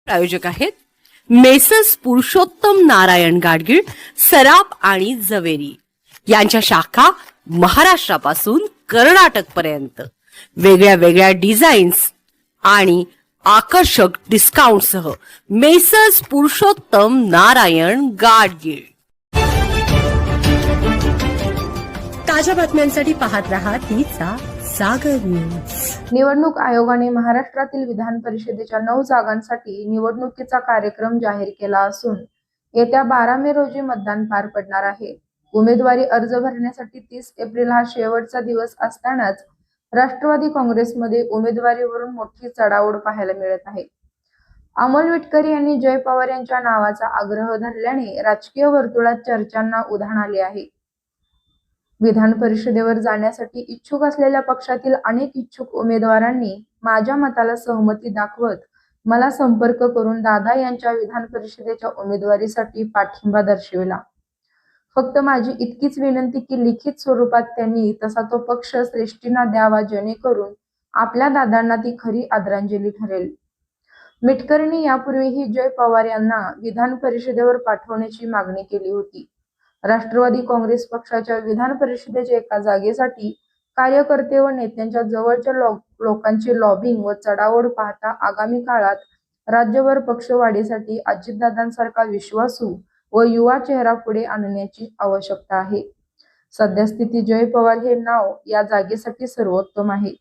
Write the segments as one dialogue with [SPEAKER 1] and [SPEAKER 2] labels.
[SPEAKER 1] प्रायोजक आहेत मेसर्स पुरुषोत्तम नारायण गाडगीळ, सराफ आणि जवेरी यांच्या शाखा महाराष्ट्रापासून कर्नाटक पर्यंत वेगळ्या वेगळ्या डिझाईन्स आणि आकर्षक डिस्काउंटसह मेसर्स पुरुषोत्तम नारायण गाडगीळ। ताज्या बातम्यांसाठी पाहत रहा तिचा सागर न्यूज।
[SPEAKER 2] निवडणूक आयोगाने महाराष्ट्रातील विधान परिषदेच्या 9 जागांसाठी निवडणुकीचा कार्यक्रम जाहीर केला असून येत्या 12 मे रोजी मतदान पार पडणार आहे। उमेदवारी अर्ज भरण्यासाठी 30 एप्रिल हा शेवटचा दिवस असतानाच राष्ट्रवादी काँग्रेसमध्ये उमेदवारीवरून मोठी चढाओढ पाहायला मिळत आहे। अमोल मिटकरी यांनी जय पवार यांच्या नावाचा आग्रह धरल्याने राजकीय वर्तुळात चर्चांना उधाण आले आहे। विधान परिषदेवर जाण्यासाठी इच्छुक असलेल्या पक्षातील अनेक इच्छुक उमेदवारांनी माझ्या मताला सहमती दाखवत मला संपर्क करून दादा यांच्या विधान परिषदेच्या उमेदवारीसाठी पाठिंबा दर्शविला। फक्त माझी इतकीच विनंती की लिखित स्वरूपात त्यांनी तसा तो पक्ष श्रेष्ठींना द्यावा, जेणेकरून आपल्या दादांना ती खरी आदरांजली ठरेल। मिटकरींनी यापूर्वीही जय पवार यांना विधान परिषदेवर पाठवण्याची मागणी केली होती। राष्ट्रवादी काँग्रेस पक्षाच्या विधान परिषदेच्या एका जागेसाठी कार्यकर्ते व नेत्यांच्या जवळच्या लोकांची लॉबिंग व चढाओढ पाहता आगामी काळात राज्यभर पक्षवाढीसाठी अजितदादांसारखा विश्वासू व युवा चेहरा पुढे आणण्याची आवश्यकता आहे। सद्यस्थिती जय पवार हे नाव या जागेसाठी सर्वोत्तम आहे।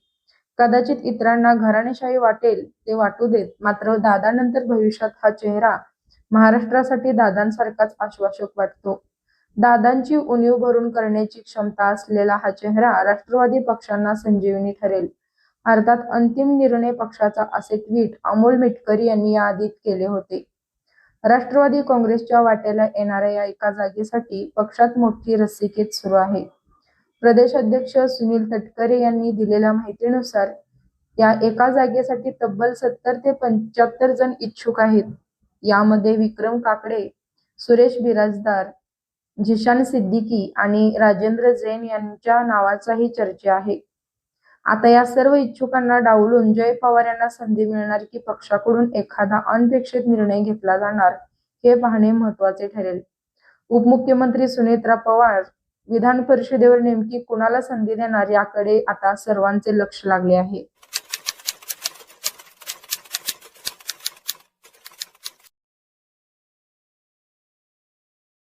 [SPEAKER 2] कदाचित इतरांना घराणेशाही वाटेल ते वाटू देत, मात्र दादानंतर भविष्यात हा चेहरा महाराष्ट्रासाठी दादांसारखाच आश्वासक वाटतो। दादांची उणीव भरून करण्याची क्षमता असलेला हा चेहरा राष्ट्रवादी पक्षांना संजीवनी ठरेल। अर्थात अंतिम निर्णय पक्षाचा, असे ट्विट अमोल मिटकरी यांनी याआधी केले होते। राष्ट्रवादी काँग्रेसच्या वाटेला येणाऱ्या या एका जागेसाठी पक्षात मोठी रस्सीखेच सुरू आहे। प्रदेश अध्यक्ष सुनील तटकरे यांनी दिलेल्या माहितीनुसार या एका जागेसाठी तब्बल 70 ते 75 जण इच्छुक आहेत। यामध्ये विक्रम काकडे, सुरेश बिराजदार, झिशान सिद्दीकी आणि राजेंद्र जैन यांच्या नावाचाही चर्चा आहे। आता या सर्व इच्छुकांना डावलून जय पवार यांना संधी मिळणार की पक्षाकडून एखादा अनपेक्षित निर्णय घेतला जाणार, हे पाहणे महत्त्वाचे ठरेल। उपमुख्यमंत्री सुनेत्रा पवार विधान परिषदेवर नेमकी कुणाला संधी देणार याकडे आता सर्वांचे लक्ष लागले आहे।